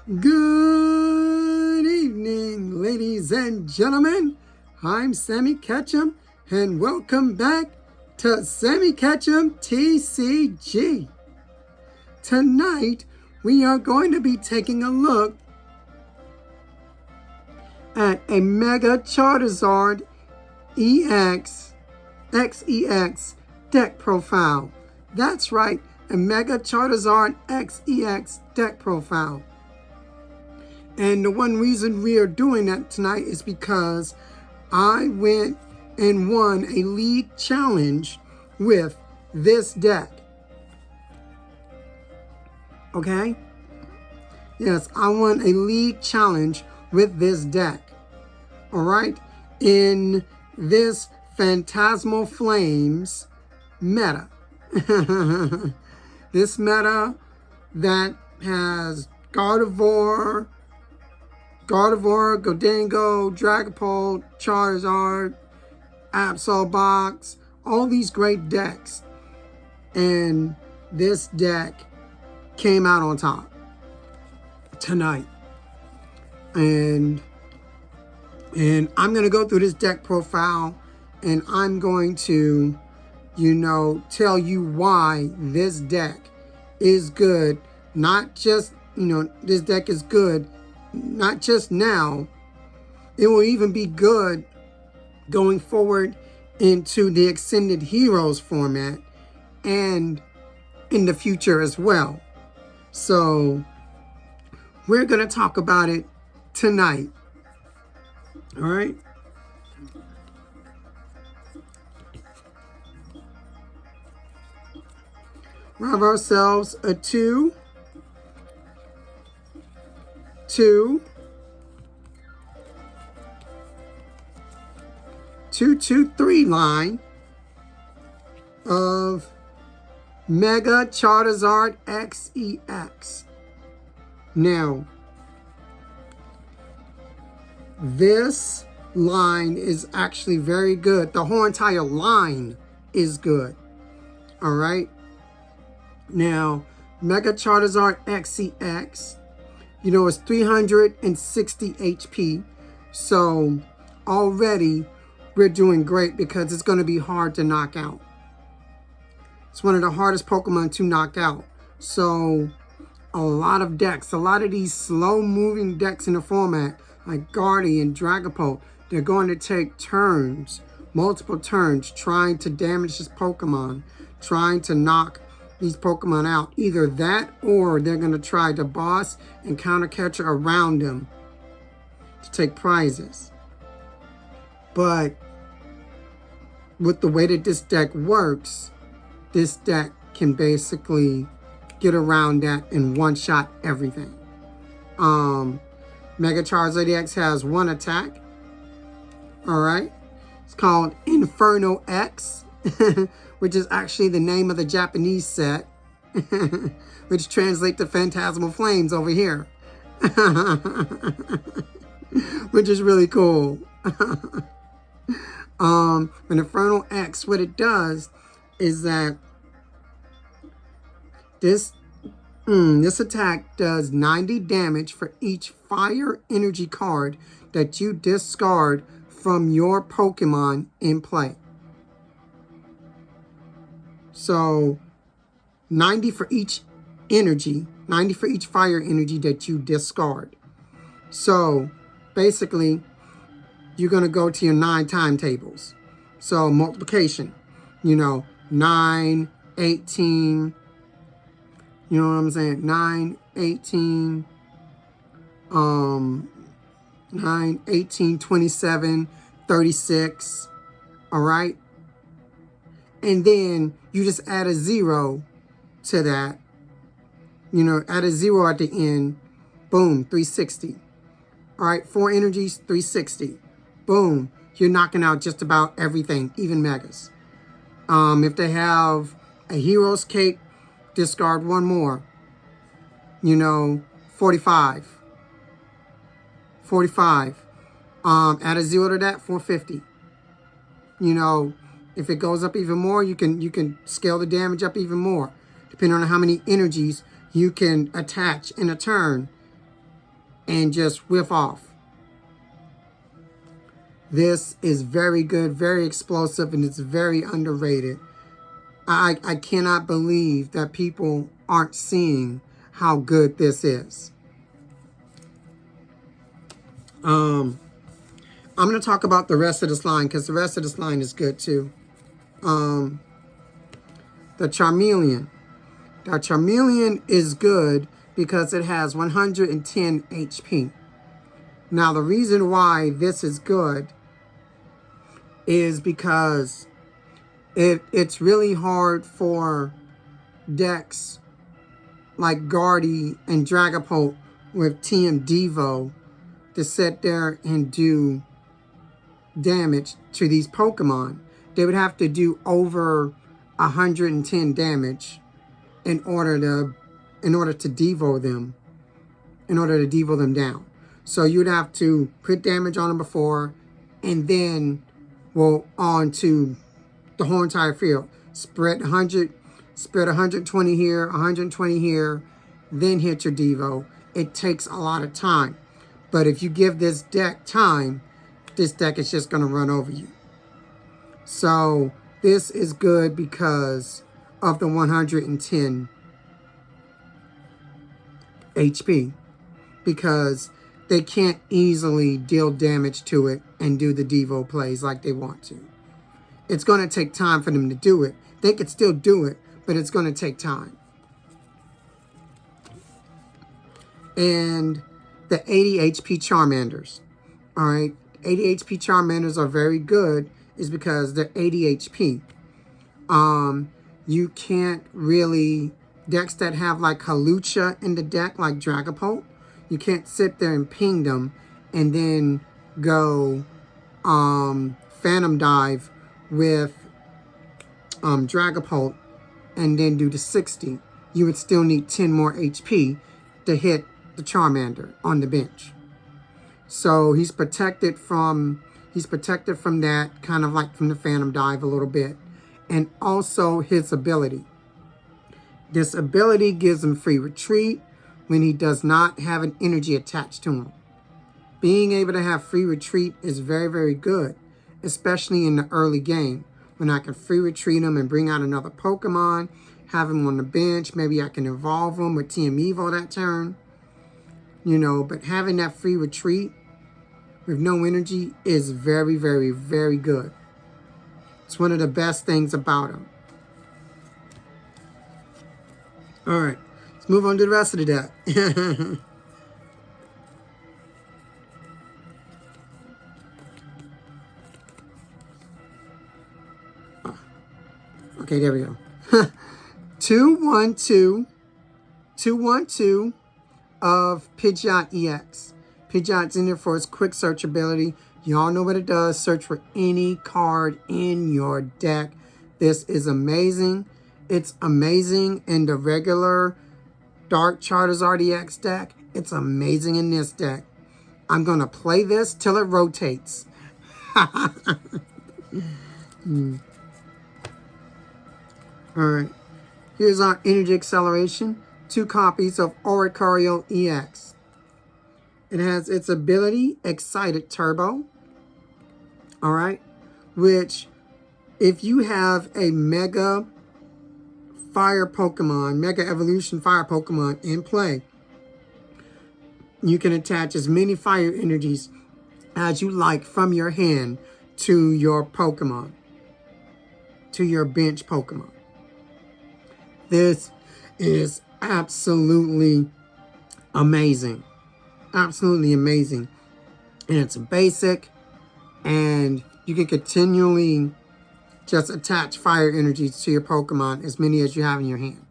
Good evening, ladies and gentlemen. I'm Sammy Ketchum, and welcome back to Sammy Ketchum TCG. Tonight, we are going to be taking a look at a Mega Charizard XEX deck profile. That's right, a Mega Charizard XEX deck profile. And the one reason we are doing that tonight is because I went and won a league challenge with this deck. Okay? Yes, I won a league challenge with this deck. Alright? In this Phantasmal Flames meta. This meta that has Gardevoir, Gholdengo, Dragapult, Charizard, Absolbox, all these great decks. And this deck came out on top tonight. And I'm going to go through this deck profile and I'm going to, tell you why this deck is good. Not just, this deck is good not just now, it will even be good going forward into the Extended Heroes format and in the future as well. So we're going to talk about it tonight. All right. We have ourselves a 2, 2, 3 line of Mega Charizard XEX. Now, this line is actually very good. The whole entire line is good. All right. Now, Mega Charizard XEX, it's 360 HP. So already we're doing great because it's going to be hard to knock out. It's one of the hardest Pokemon to knock out. So a lot of decks, a lot of these slow moving decks in the format, like Guardian, Dragapult, they're going to take turns, multiple turns, trying to damage this Pokemon, trying to knock these Pokemon out. Either that or they're going to try to boss and counter catcher around them to take prizes. But with the way that this deck works, this deck can basically get around that and one-shot everything. Mega Charizard X has 1 attack. Alright. It's called Inferno X, which is actually the name of the Japanese set, which translates to Phantasmal Flames over here. Which is really cool. An Inferno X, what it does is that this attack does 90 damage for each fire energy card that you discard from your Pokemon in play. So 90 for each energy, 90 for each fire energy that you discard. So basically, you're going to go to your 9 timetables. So multiplication, 9, 18, you know what I'm saying? 9, 18, 9, 18, 27, 36, all right? And then you just add a 0 to that. Add a 0 at the end. Boom, 360. All right, 4 energies, 360. Boom, you're knocking out just about everything, even Megas. If they have a Hero's Cape, discard 1 more. 45. 45. Add a 0 to that, 450. If it goes up even more, you can scale the damage up even more, depending on how many energies you can attach in a turn and just whiff off. This is very good, very explosive, and it's very underrated. I cannot believe that people aren't seeing how good this is. I'm going to talk about the rest of this line because the rest of this line is good too. The Charmeleon. The Charmeleon is good because it has 110 HP. Now, the reason why this is good is because it's really hard for decks like Guardy and Dragapult with TM Devo to sit there and do damage to these Pokemon. They would have to do over 110 damage in order to Devo them, in order to Devo them down. So you'd have to put damage on them before, and then, well, on to the whole entire field. Spread 120 here, 120 here, then hit your Devo. It takes a lot of time. But if you give this deck time, this deck is just going to run over you. So this is good because of the 110 HP. Because they can't easily deal damage to it and do the Devo plays like they want to. It's going to take time for them to do it. They could still do it, but it's going to take time. And the 80 HP Charmanders. All right. 80 HP Charmanders are very good is because they're 80 HP. You can't really, decks that have like Halucha in the deck, like Dragapult, you can't sit there and ping them and then go Phantom Dive with Dragapult and then do the 60. You would still need 10 more HP to hit the Charmander on the bench. So he's protected from that, kind of like from the Phantom Dive a little bit. And also his ability. This ability gives him free retreat when he does not have an energy attached to him. Being able to have free retreat is very, very good, especially in the early game. When I can free retreat him and bring out another Pokemon, have him on the bench, maybe I can evolve him with TM Evo that turn. You know, but having that free retreat with no energy is very, very, very good. It's one of the best things about him. All right, let's move on to the rest of the deck. Okay, there we go. 2-1-2 of Pidgeot EX. Pidgeot's in there for its quick search ability. Y'all know what it does. Search for any card in your deck. This is amazing. It's amazing in the regular Dark Charizard EX deck. It's amazing in this deck. I'm going to play this till it rotates. Alright. Here's our Energy Acceleration. 2 copies of Oricorio EX. It has its ability, Excited Turbo. Alright. Which, if you have a Mega Fire Pokemon, Mega Evolution Fire Pokemon in play, you can attach as many fire energies as you like from your hand to your Pokemon, to your bench Pokemon. This is absolutely amazing. Absolutely amazing. And it's basic, and you can continually just attach fire energies to your Pokemon, as many as you have in your hand.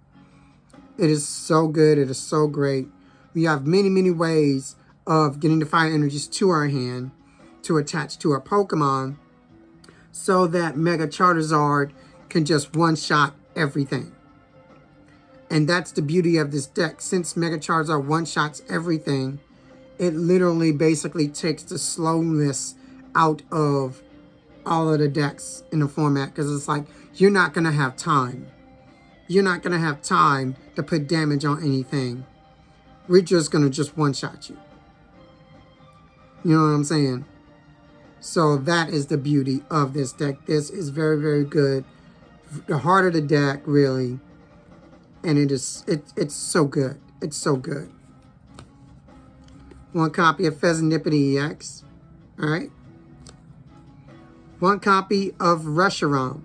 It is so good. It is so great. We have many, many ways of getting the fire energies to our hand to attach to our Pokemon so that Mega Charizard can just one-shot everything. And that's the beauty of this deck. Since Mega Charizard one-shots everything, it literally basically takes the slowness out of all of the decks in the format, because it's like, you're not going to have time. You're not going to have time to put damage on anything. We're just going to just one-shot you. You know what I'm saying? So that is the beauty of this deck. This is very, very good. The heart of the deck, really. And it's so good. It's so good. One copy of Pheasantipity EX. Alright. One copy of Reshiram.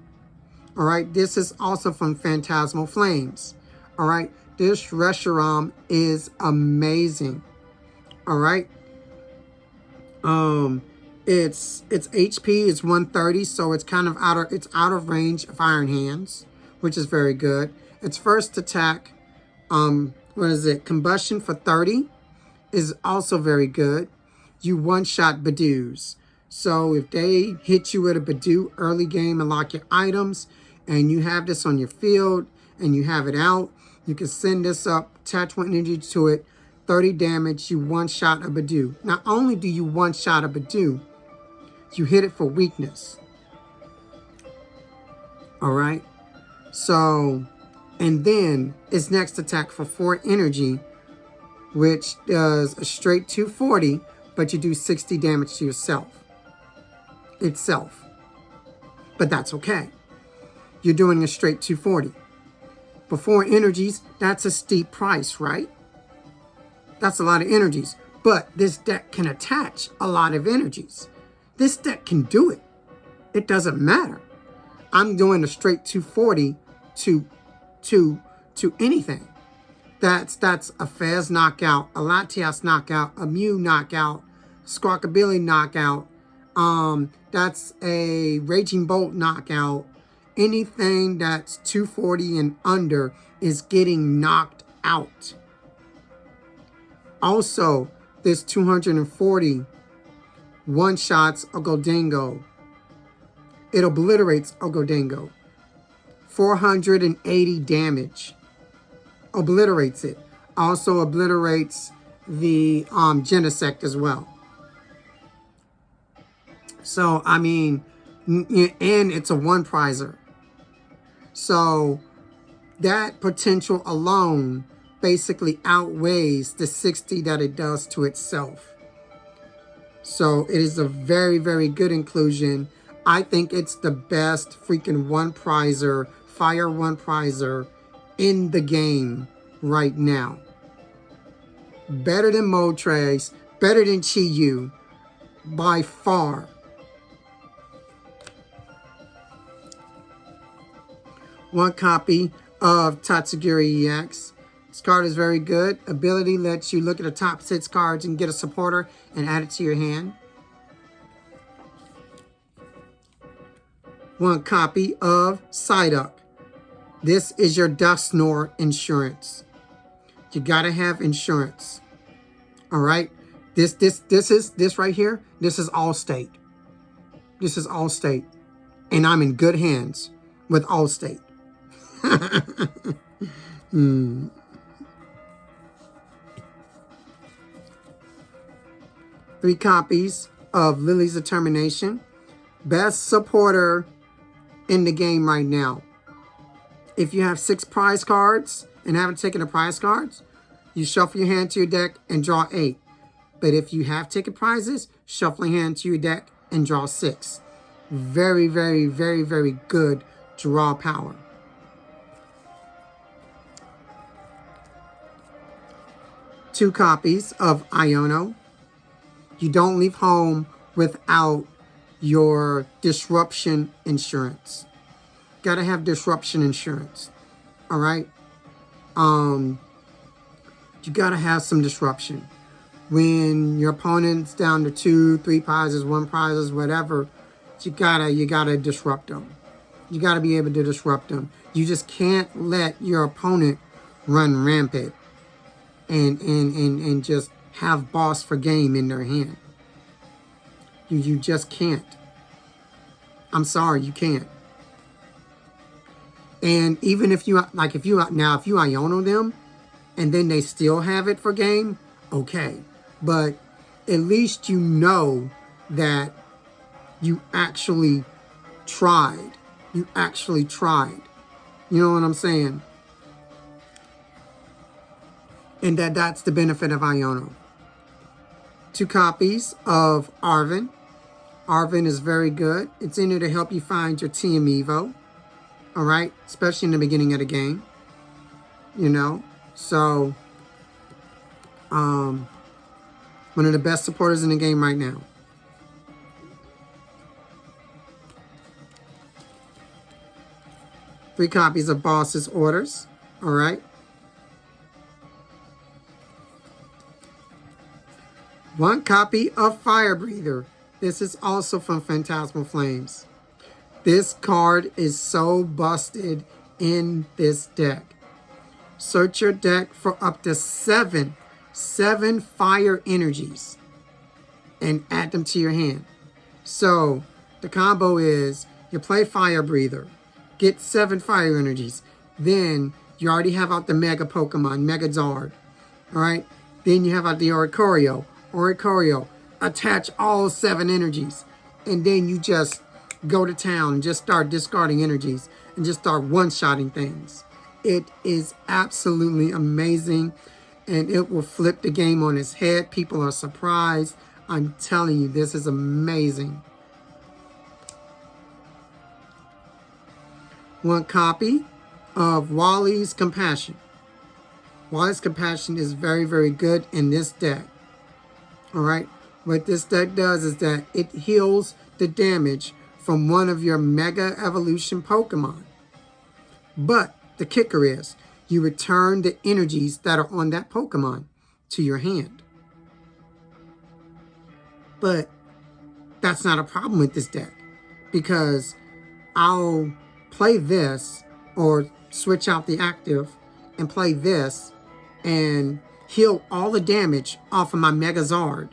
Alright. This is also from Phantasmal Flames. Alright. This Reshiram is amazing. Alright. Its HP is 130, so it's kind of out of range of Iron Hands, which is very good. Its first attack, what is it? Combustion for 30 is also very good. You one-shot Badoos. So if they hit you with a Badoo early game and lock your items, and you have this on your field and you have it out, you can send this up, attach one energy to it, 30 damage, you one-shot a Badoo. Not only do you one-shot a Badoo, you hit it for weakness. Alright? So, and then its next attack for 4 energy, which does a straight 240, but you do 60 damage to yourself. Itself. But that's okay. You're doing a straight 240. For 4 energies, that's a steep price, right? That's a lot of energies. But this deck can attach a lot of energies. This deck can do it. It doesn't matter. I'm doing a straight 240 to anything. That's a Fez knockout, a Latias knockout, a Mew knockout, Squawkabilly knockout. That's a Raging Bolt knockout. Anything that's 240 and under is getting knocked out. Also, this 240 one-shots a Gholdengo. It obliterates a Gholdengo. 480 damage. Obliterates it. Also obliterates the Genesect as well. So, I mean, and it's a one-prizer. So, that potential alone basically outweighs the 60 that it does to itself. So, it is a very, very good inclusion. I think it's the best freaking one-prizer, fire one-prizer in the game right now. Better than Moltres, better than Chi-Yu, by far. One copy of Tatsugiri EX. This card is very good. Ability lets you look at the top 6 cards and get a supporter and add it to your hand. One copy of Psyduck. This is your Dusknoir insurance. You gotta have insurance. Alright? This right here, this is Allstate. This is Allstate. And I'm in good hands with Allstate. 3 copies of Lily's Determination. Best supporter in the game right now. If you have 6 prize cards and haven't taken the prize cards, you shuffle your hand to your deck and draw 8. But if you have taken prizes, shuffle your hand to your deck and draw 6. Very, very, very, very good draw power. Two copies of Iono. You don't leave home without your disruption insurance. Gotta have disruption insurance. Alright? You gotta have some disruption. When your opponent's down to 2, 3 prizes, 1 prizes, whatever, you gotta disrupt them. You gotta be able to disrupt them. You just can't let your opponent run rampant and just have boss for game in their hand. You just can't. I'm sorry, you can't. And even if you Iono them and then they still have it for game, okay. But at least you know that you actually tried. You actually tried. You know what I'm saying? And that's the benefit of Iono. 2 copies of Arvin. Arvin is very good. It's in there to help you find your Team Evo. All right, especially in the beginning of the game. You know, so one of the best supporters in the game right now. Three copies of Boss's Orders. All right. One copy of Fire Breather. This is also from Phantasmal Flames. This card is so busted in this deck. Search your deck for up to seven fire energies and add them to your hand. So the combo is you play Fire Breather, get 7 fire energies. Then you already have out the Mega Pokemon, Mega Zard. All right. Then you have out the Oricorio. Oricorio, attach all 7 energies. And then you just go to town and just start discarding energies and just start one-shotting things. It is absolutely amazing. And it will flip the game on its head. People are surprised. I'm telling you, this is amazing. One copy of Wally's Compassion. Wally's Compassion is very, very good in this deck. All right. What this deck does is that it heals the damage from one of your Mega Evolution Pokemon. But the kicker is you return the energies that are on that Pokemon to your hand. But that's not a problem with this deck, because I'll play this or switch out the active and play this and heal all the damage off of my Megazard.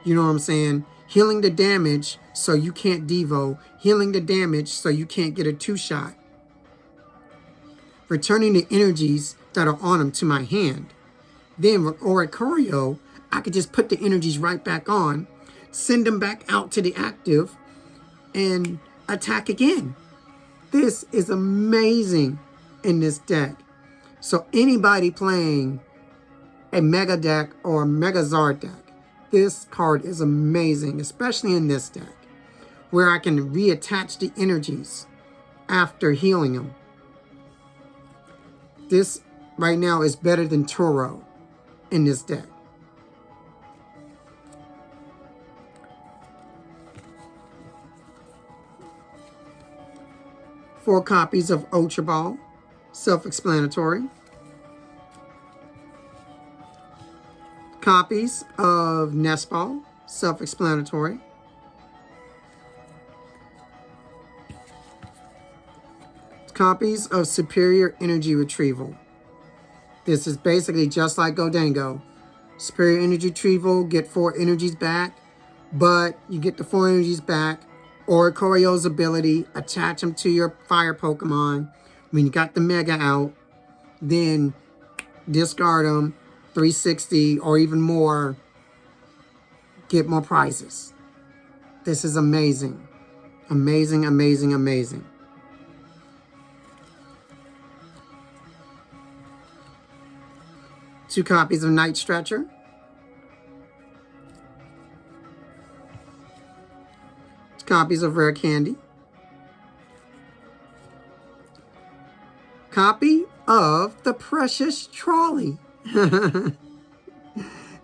You know what I'm saying? Healing the damage so you can't Devo. Healing the damage so you can't get a 2-shot. Returning the energies that are on them to my hand. Then with Oricorio, I could just put the energies right back on, send them back out to the active, and attack again. This is amazing in this deck. So anybody playing a Mega deck or a Megazard deck, this card is amazing, especially in this deck, where I can reattach the energies after healing them. This right now is better than Turo in this deck. Four copies of Ultra Ball, self-explanatory. Copies of Nest Ball, self-explanatory. Copies of Superior Energy Retrieval. This is basically just like Godango. Superior Energy Retrieval, get 4 energies back, but you get the 4 energies back. Oricorio's ability, attach them to your fire Pokemon. When you got the Mega out, then discard them, 360 or even more, get more prizes. This is amazing. Amazing, amazing, amazing. Two copies of Night Stretcher. Copies of Rare Candy. Copy of the Precious Trolley.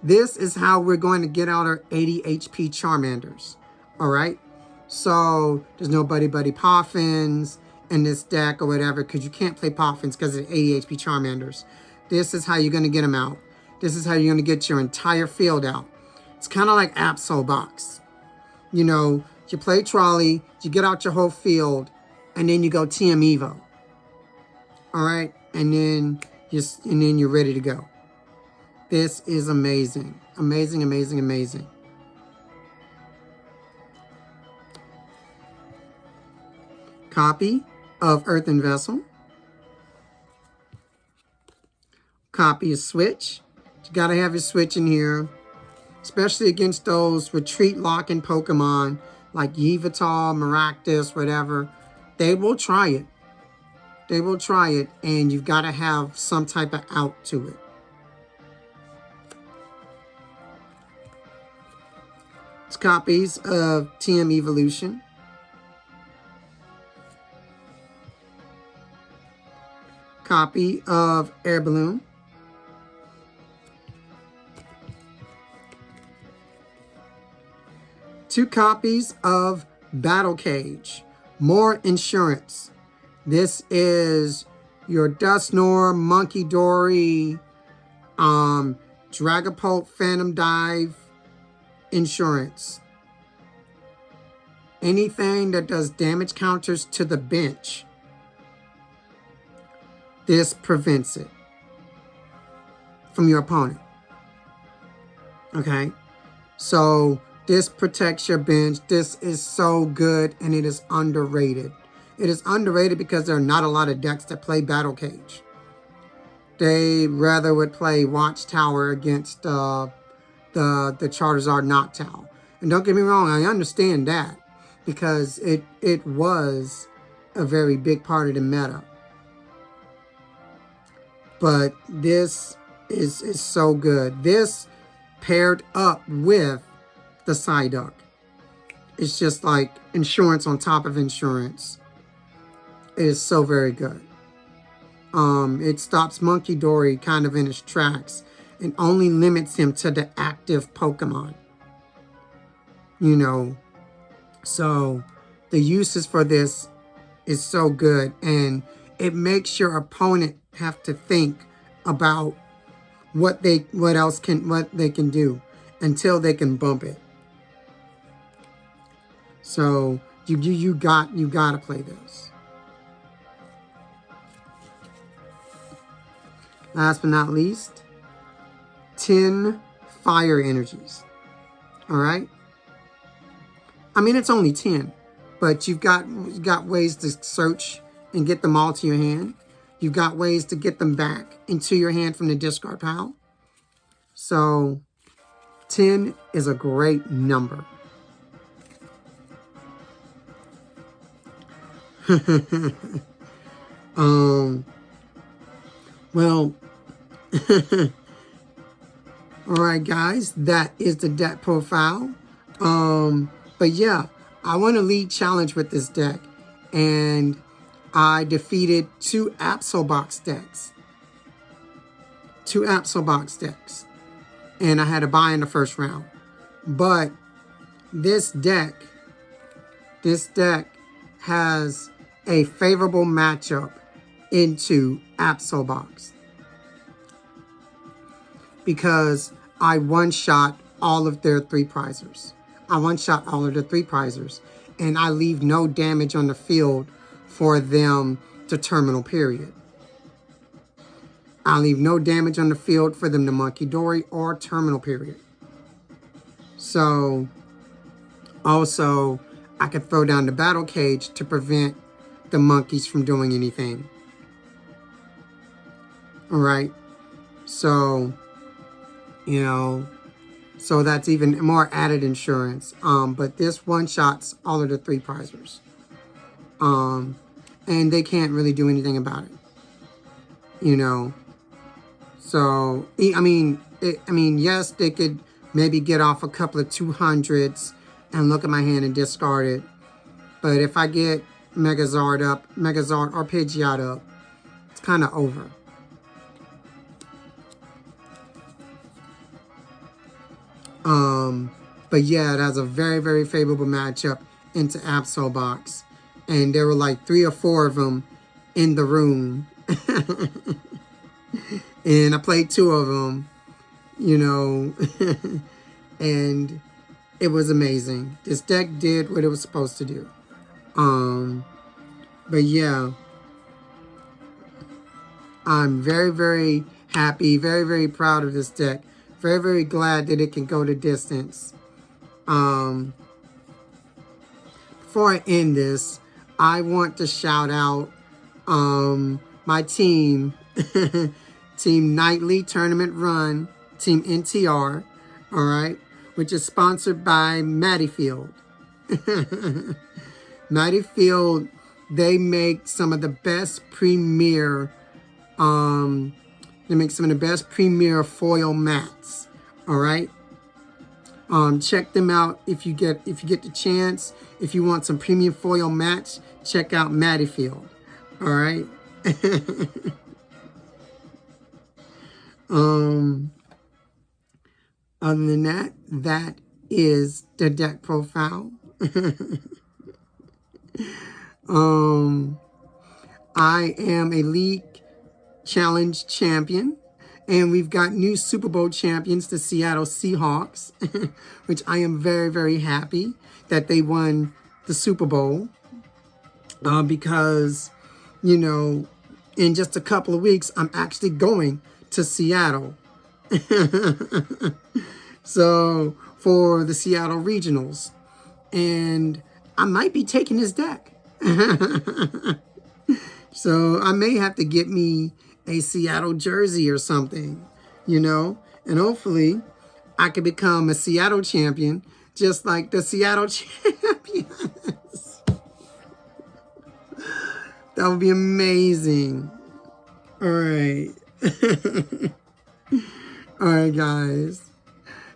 This is how we're going to get out our 80 HP Charmanders. Alright? So, there's no Buddy Poffins in this deck or whatever, because you can't play Poffins because of 80 HP Charmanders. This is how you're going to get them out. This is how you're going to get your entire field out. It's kind of like Absol Box. You know, you play Trolley, you get out your whole field, and then you go TM Evo. All right? And then you're ready to go. This is amazing. Amazing, amazing, amazing. Copy of Earthen Vessel. Copy of Switch. You gotta have your Switch in here, especially against those retreat locking Pokemon like Yveltal, Maractus, whatever. They will try it. They will try it, and you've got to have some type of out to it. copies of TM Evolution. Copy of Air Balloon. Two copies of Battle Cage. More insurance. This is your Dusknoir, Monkey Dory, Dragapult, Phantom Dive insurance. Anything that does damage counters to the bench, this prevents it from your opponent. Okay? So this protects your bench. This is so good, and it is underrated. It is underrated because there are not a lot of decks that play Battle Cage. They rather would play Watchtower against the Charizard Noctowl. And don't get me wrong, I understand that because it was a very big part of the meta. But this is so good. This paired up with the Psyduck. It's just like insurance on top of insurance. It is so very good. It stops Monkey Dory kind of in his tracks and only limits him to the active Pokemon. You know, so the uses for this is so good, and it makes your opponent have to think about what they can do until they can bump it. So you gotta play this. Last but not least, 10 fire energies. All right. I mean, it's only 10, but you've got ways to search and get them all to your hand. You've got ways to get them back into your hand from the discard pile. So 10 is a great number. Well, all right, guys, that is the deck profile. But yeah, I won a league challenge with this deck, and I defeated 2 Absolbox decks. 2 Absolbox decks. And I had a bye in the first round. But this deck has a favorable matchup into Absolbox, because I one-shot all of their 3 prizers. I one-shot all of the 3 prizers, and I leave no damage on the field for them to terminal period. I leave no damage on the field for them to Monkey Dory or terminal period. So, also, I could throw down the Battle Cage to prevent the monkeys from doing anything. All right. So, you know, so that's even more added insurance. But this one-shots all of the 3 prizers. And they can't really do anything about it. You know. So, I mean, yes, they could maybe get off a couple of 200s and look at my hand and discard it. But if I get Megazord or Pidgeot up, it's kind of over. But yeah, it has a very, very favorable matchup into Absolbox. And there were like 3 or 4 of them in the room. And I played 2 of them, you know, and it was amazing. This deck did what it was supposed to do. But yeah, I'm very, very happy, very, very proud of this deck. Very, very glad that it can go the distance. Before I end this, I want to shout out my team, Team Nightly Tournament Run, Team NTR, all right, which is sponsored by Matty Field. Matty Field, they make some of the best premier, foil mats, all right? Check them out if you get the chance. If you want some premium foil mats, check out Mattyfield. All right. Other than that, that is the deck profile. I am a League Challenge champion, and we've got new Super Bowl champions, the Seattle Seahawks, which I am very, very happy that they won the Super Bowl, because, you know, in just a couple of weeks, I'm actually going to Seattle. So, for the Seattle Regionals, and I might be taking his deck. So I may have to get me a Seattle jersey or something, you know, and hopefully I can become a Seattle champion just like the Seattle champions. That would be amazing. All right. All right, guys.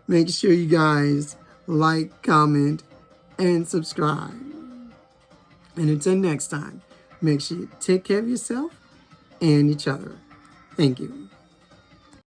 Make sure you guys like, comment, and subscribe. And until next time, make sure you take care of yourself and each other. Thank you.